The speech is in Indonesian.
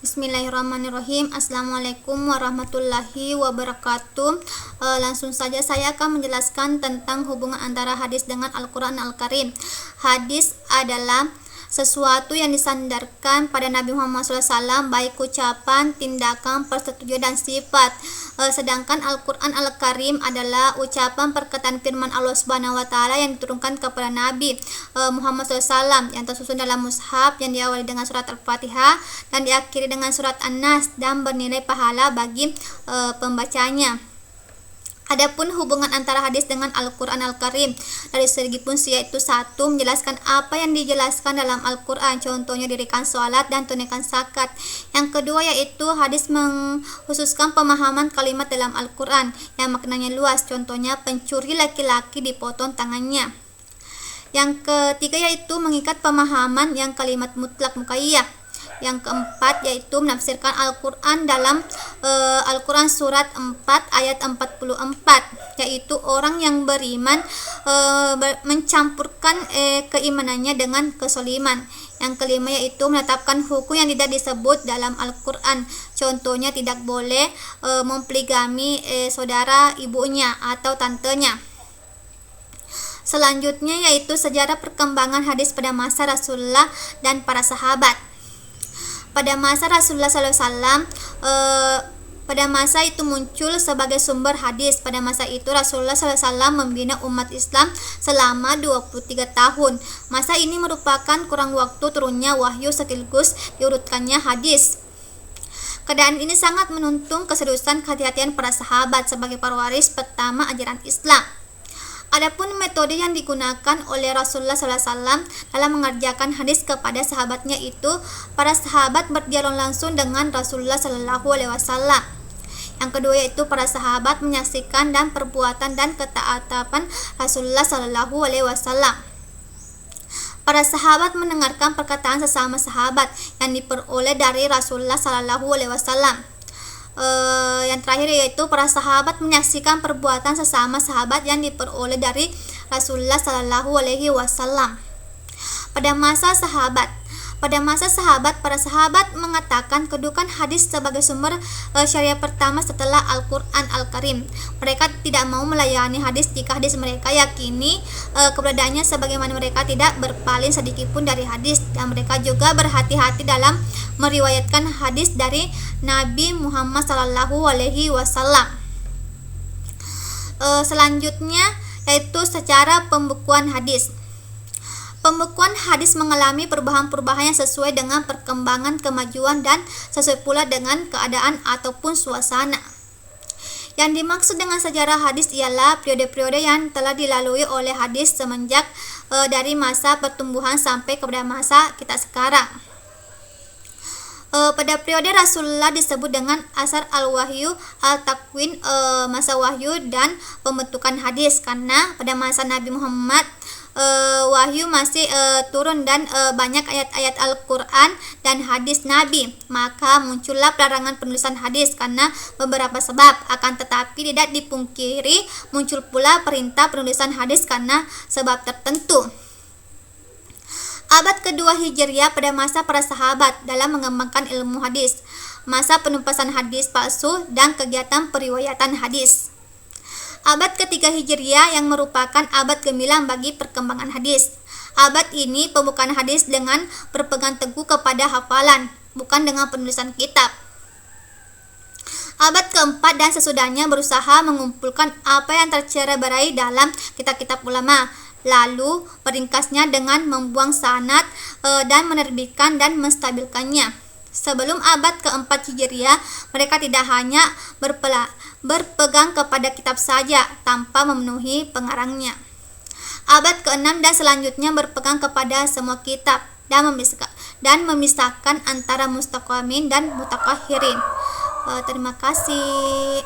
Bismillahirrahmanirrahim. Assalamualaikum warahmatullahi wabarakatuh. Langsung saja saya akan menjelaskan tentang hubungan antara hadis dengan Al-Quran Al-Karim. Hadis adalah sesuatu yang disandarkan pada Nabi Muhammad SAW, baik ucapan, tindakan, persetujuan, dan sifat. Sedangkan Al-Quran Al-Karim adalah ucapan perkataan firman Allah Subhanahu wa Ta'ala yang diturunkan kepada Nabi Muhammad SAW, yang tersusun dalam mushaf yang diawali dengan surat Al-Fatihah dan diakhiri dengan surat An-Nas, dan bernilai pahala bagi pembacanya. Adapun hubungan antara hadis dengan Al-Quran Al-Karim dari segi fungsi, yaitu satu, menjelaskan apa yang dijelaskan dalam Al-Quran, contohnya dirikan sholat dan tunaikan zakat. Yang kedua, yaitu hadis mengkhususkan pemahaman kalimat dalam Al-Quran yang maknanya luas, contohnya pencuri laki-laki dipotong tangannya. Yang ketiga, yaitu mengikat pemahaman yang kalimat mutlak muqayyad. Yang keempat, yaitu menafsirkan Al-Quran dalam Al-Quran surat 4 ayat 44, yaitu orang yang beriman mencampurkan keimanannya dengan kesoliman. Yang kelima, yaitu menetapkan hukum yang tidak disebut dalam Al-Quran, contohnya tidak boleh mempoligami saudara ibunya atau tantenya. Selanjutnya, yaitu sejarah perkembangan hadis pada masa Rasulullah dan para sahabat. Pada masa Rasulullah SAW, pada masa itu muncul sebagai sumber hadis. Pada masa itu Rasulullah SAW membina umat Islam selama 23 tahun. Masa ini merupakan kurang waktu turunnya wahyu sekaligus diurutkannya hadis. Keadaan ini sangat menuntun keseriusan kehati-hatian para sahabat sebagai pewaris pertama ajaran Islam. Adapun metode yang digunakan oleh Rasulullah SAW dalam mengerjakan hadis kepada sahabatnya, itu para sahabat berdialog langsung dengan Rasulullah SAW. Yang kedua, yaitu para sahabat menyaksikan dan perbuatan dan ketaatan Rasulullah SAW. Para sahabat mendengarkan perkataan sesama sahabat yang diperoleh dari Rasulullah SAW. Yang terakhir, yaitu para sahabat menyaksikan perbuatan sesama sahabat yang diperoleh dari Rasulullah SAW. Pada masa sahabat, para sahabat mengatakan kedudukan hadis sebagai sumber syariah pertama setelah Al-Quran Al-Karim. Mereka tidak mau melayani hadis jika hadis mereka yakini keberadaannya, sebagaimana mereka tidak berpaling sedikitpun dari hadis, dan mereka juga berhati-hati dalam meriwayatkan hadis dari Nabi Muhammad SAW. Selanjutnya, yaitu secara pembukuan hadis. Pembukuan hadis mengalami perubahan-perubahan yang sesuai dengan perkembangan kemajuan dan sesuai pula dengan keadaan ataupun suasana. Yang dimaksud dengan sejarah hadis ialah periode-periode yang telah dilalui oleh hadis semenjak dari masa pertumbuhan sampai kepada masa kita sekarang. Pada periode Rasulullah disebut dengan asar al-wahyu al-takwin, masa wahyu dan pembentukan hadis, karena pada masa Nabi Muhammad wahyu masih turun dan banyak ayat-ayat Al-Quran dan hadis Nabi, maka muncullah pelarangan penulisan hadis karena beberapa sebab. Akan tetapi tidak dipungkiri muncul pula perintah penulisan hadis karena sebab tertentu. Abad kedua Hijriah, pada masa para sahabat dalam mengembangkan ilmu hadis, masa penumpasan hadis palsu dan kegiatan periwayatan hadis. Abad ketiga Hijriah yang merupakan abad gemilang bagi perkembangan hadis. Abad ini pembukaan hadis dengan berpegang teguh kepada hafalan, bukan dengan penulisan kitab. Abad keempat dan sesudahnya berusaha mengumpulkan apa yang tercerai-berai dalam kitab-kitab ulama, lalu meringkasnya dengan membuang sanad dan menerbitkan dan menstabilkannya. Sebelum abad keempat Hijriah, mereka tidak hanya berpegang kepada kitab saja tanpa memenuhi pengarangnya. Abad ke-6 dan selanjutnya berpegang kepada semua kitab dan memisahkan antara mustaqamin dan mutakakhirin. Terima kasih.